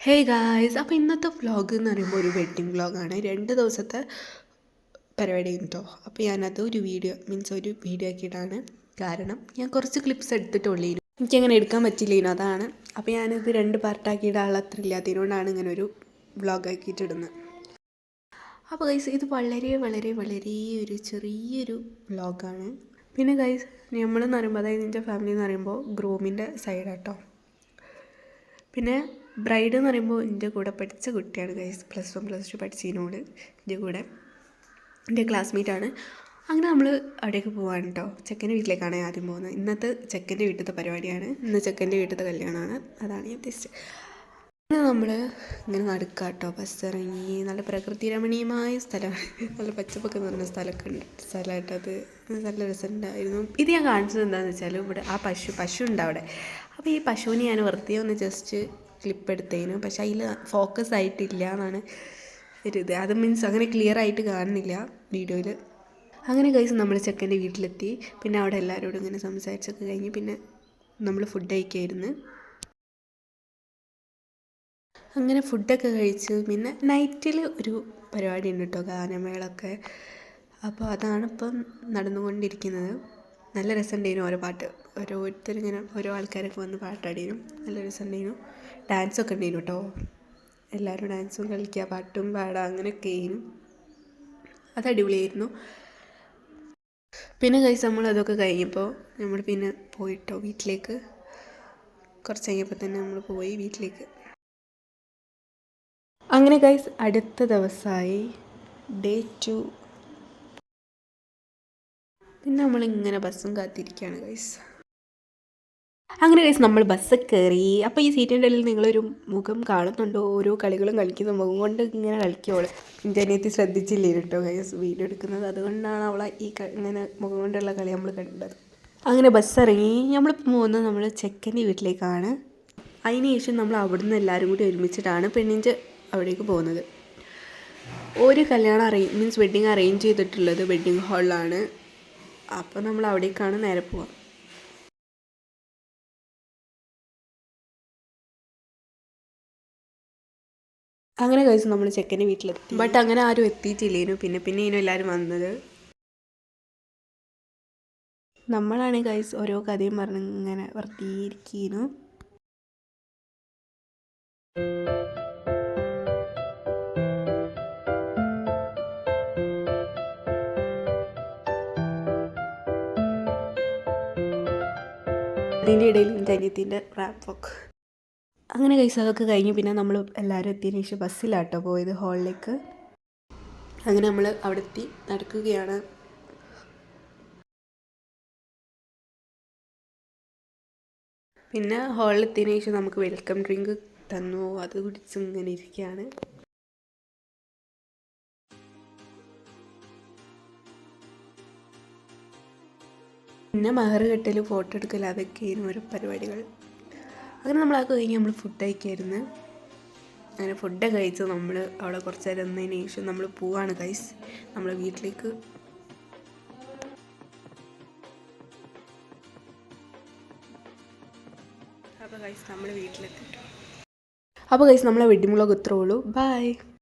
Hey guys, അപ്പോൾ ഇന്നത്തെ vlog എന്ന് പറയുമ്പോൾ ഒരു വെഡ്ഡിങ് വ്ളോഗാണ്. 2 ദിവസത്തെ പരിപാടി കേട്ടോ. അപ്പോൾ ഞാനത് ഒരു വീഡിയോ ആക്കിയിട്ടാണ്. കാരണം ഞാൻ കുറച്ച് ക്ലിപ്സ് എടുത്തിട്ടുള്ളൂ, എനിക്കങ്ങനെ എടുക്കാൻ പറ്റില്ലേനു, അതാണ്. അപ്പോൾ ഞാനിത് 2 പാർട്ടാക്കിയിടാനുള്ള അത്ര ഇല്ലാത്തതിനോടാണ് ഇങ്ങനെ ഒരു വ്ളോഗ് ആക്കിയിട്ടിടുന്നത്. അപ്പോൾ ഗൈസ്, ഇത് വളരെ വളരെ വളരെ ഒരു ചെറിയൊരു വ്ളോഗാണ്. പിന്നെ ഗൈസ്, നമ്മളെന്ന് പറയുമ്പോൾ, അതായത് എൻ്റെ ഫാമിലി എന്ന് പറയുമ്പോൾ ഗ്രൂമിൻ്റെ സൈഡാട്ടോ. പിന്നെ ബ്രൈഡ് എന്ന് പറയുമ്പോൾ എൻ്റെ കൂടെ പഠിച്ച കുട്ടിയാണ് ഗൈസ്. +1 +2 പഠിച്ചതിനോട് എൻ്റെ കൂടെ എൻ്റെ ക്ലാസ്മേറ്റാണ്. അങ്ങനെ നമ്മൾ അവിടേക്ക് പോവാണ് കേട്ടോ. ചെക്കൻ്റെ വീട്ടിലേക്കാണ് ആദ്യം പോകുന്നത്. ഇന്നത്തെ ചെക്കൻ്റെ വീട്ടിലത്തെ പരിപാടിയാണ്. ഇന്ന് ചെക്കൻ്റെ വീട്ടിലത്തെ കല്യാണമാണ്. അതാണ് ഞാൻ ഉദ്ദേശിച്ചത്. അങ്ങനെ നമ്മൾ ഇങ്ങനെ നടക്കുക കേട്ടോ. ബസ് ഇറങ്ങി. നല്ല പ്രകൃതി രമണീയമായ സ്ഥലമാണ്. നല്ല പച്ചപ്പൊക്കെ നിറഞ്ഞ സ്ഥലമായിട്ട് അത് നല്ല രസമുണ്ടായിരുന്നു. ഇത് ഞാൻ കാണിച്ചത് എന്താണെന്ന് വെച്ചാൽ, ഇവിടെ ആ പശു ഉണ്ട് അവിടെ. അപ്പോൾ ഈ പശുവിനെ ഞാൻ വെറുതെ ഒന്ന് ജസ്റ്റ് ക്ലിപ്പ് എടുത്തതിന്, പക്ഷേ അതിൽ ഫോക്കസ് ആയിട്ടില്ല എന്നാണ് ഒരിത്. അത് മീൻസ് അങ്ങനെ ക്ലിയർ ആയിട്ട് കാണുന്നില്ല വീഡിയോയിൽ. അങ്ങനെ ഗൈസ്, നമ്മൾ ചെക്കൻ്റെ വീട്ടിലെത്തി. പിന്നെ അവിടെ എല്ലാവരോടും ഇങ്ങനെ സംസാരിച്ചൊക്കെ കഴിഞ്ഞ് പിന്നെ നമ്മൾ ഫുഡ് കഴിക്കായിരുന്നു. അങ്ങനെ ഫുഡൊക്കെ കഴിച്ച് പിന്നെ നൈറ്റിൽ ഒരു പരിപാടി ഉണ്ട് കേട്ടോ, ഗാനമേളൊക്കെ. അപ്പോൾ അതാണിപ്പം നടന്നുകൊണ്ടിരിക്കുന്നത്. നല്ല രസമുണ്ടായിരുന്നു. ഓരോ പാട്ട് ഓരോരുത്തരിങ്ങനെ ഓരോ ആൾക്കാരൊക്കെ വന്ന് പാട്ടാടിയിരുന്നു. നല്ല രസമുണ്ടായിരുന്നു. ഡാൻസൊക്കെ ഉണ്ടായിരുന്നു കേട്ടോ. എല്ലാവരും ഡാൻസും കളിക്കുക, പാട്ടും പാടുക, അങ്ങനെയൊക്കെ ആയിരുന്നു. അത് അടിപൊളിയായിരുന്നു. പിന്നെ ഗൈസ്, നമ്മൾ അതൊക്കെ കഴിഞ്ഞപ്പോൾ നമ്മൾ പിന്നെ പോയിട്ടോ വീട്ടിലേക്ക്. കുറച്ച് കഴിഞ്ഞപ്പോൾ തന്നെ നമ്മൾ പോയി വീട്ടിലേക്ക്. അങ്ങനെ ഗൈസ്, അടുത്ത ദിവസമായി ഡേ 2. പിന്നെ നമ്മളിങ്ങനെ ബസ്സും കാത്തിരിക്കുകയാണ് ഗൈസ്. അങ്ങനെ ഗൈസ്, നമ്മൾ ബസ് കയറി. അപ്പോൾ ഈ സീറ്റിൻ്റെ ഇടയിൽ നിങ്ങളൊരു മുഖം കാണുന്നുണ്ടോ? ഓരോ കളികളും കളിക്കുന്ന മുഖം കൊണ്ട് ഇങ്ങനെ കളിക്കുവോള്. എൻ്റെ അനിയത്തി ശ്രദ്ധിച്ചില്ലേ കേട്ടോ ഗൈസ് വീഡിയോ എടുക്കുന്നത്. അതുകൊണ്ടാണ് അവളെ ഇങ്ങനെ മുഖം കൊണ്ടുള്ള കളി നമ്മൾ കണ്ടത്. അങ്ങനെ ബസ് ഇറങ്ങി. നമ്മളിപ്പോൾ പോകുന്നത് നമ്മൾ ചെക്കൻ്റെ വീട്ടിലേക്കാണ്. അതിന് ശേഷം നമ്മൾ അവിടുന്ന് എല്ലാവരും കൂടി ഒരുമിച്ചിട്ടാണ് പെണ്ണിൻ്റെ അവിടേക്ക് പോകുന്നത്. ഒരു കല്യാണം മീൻസ് വെഡ്ഡിങ് അറേഞ്ച് ചെയ്തിട്ടുള്ളത് വെഡ്ഡിങ് ഹാളിലാണ്. അപ്പോൾ നമ്മൾ അവിടേക്കാണ് നേരെ പോവുക. അങ്ങനെ ഗൈസ്, നമ്മൾ ചെക്കൻ്റെ വീട്ടിലെത്തി. ബട്ട് അങ്ങനെ ആരും എത്തിയിട്ടില്ലേനു. പിന്നെ എല്ലാവരും വന്നത്. നമ്മളാണ് ഗൈസ് ഓരോ കഥയും പറഞ്ഞ് ഇങ്ങനെ വെറുതെ ഇരിക്കുന്നു. അതിൻ്റെ ഇടയിൽ എൻ്റെ അനിയത്തിൻ്റെ റാപ്പ് വർക്ക്. അങ്ങനെ ഗൈസ്, അതൊക്കെ കഴിഞ്ഞ് പിന്നെ നമ്മൾ എല്ലാവരും എത്തിയതിന് ശേഷം ബസ്സിലാട്ടോ പോയത് ഹാളിലേക്ക്. അങ്ങനെ നമ്മൾ അവിടെ എത്തി നടക്കുകയാണ്. പിന്നെ ഹാളിൽ എത്തിയതിന് ശേഷം നമുക്ക് വെൽക്കം ഡ്രിങ്ക് തന്നു. അത് കുടിച്ച് ഇങ്ങനെ ഇരിക്കുകയാണ്. പിന്നെ മഹർ കെട്ടൽ, ഫോട്ടോ എടുക്കൽ, അതൊക്കെയായിരുന്നു ഓരോ പരിപാടികൾ. അങ്ങനെ നമ്മളതൊക്കെ കഴിഞ്ഞ് നമ്മൾ ഫുഡ് കഴിക്കായിരുന്നു. അങ്ങനെ ഫുഡ് കഴിച്ച് നമ്മൾ അവിടെ കുറച്ച് നേരം നിന്നതിന് ശേഷം നമ്മൾ പോവാണ് ഗൈസ് നമ്മളെ വീട്ടിലേക്ക്. അപ്പോൾ ഗൈസ്, നമ്മൾ വീട്ടിലെത്തിയിട്ടു. അപ്പോൾ ഗൈസ്, നമ്മളെ വെഡ്ഡിങ് വ്ളോഗ് ഇത്രേ ഉള്ളൂ. ബൈ.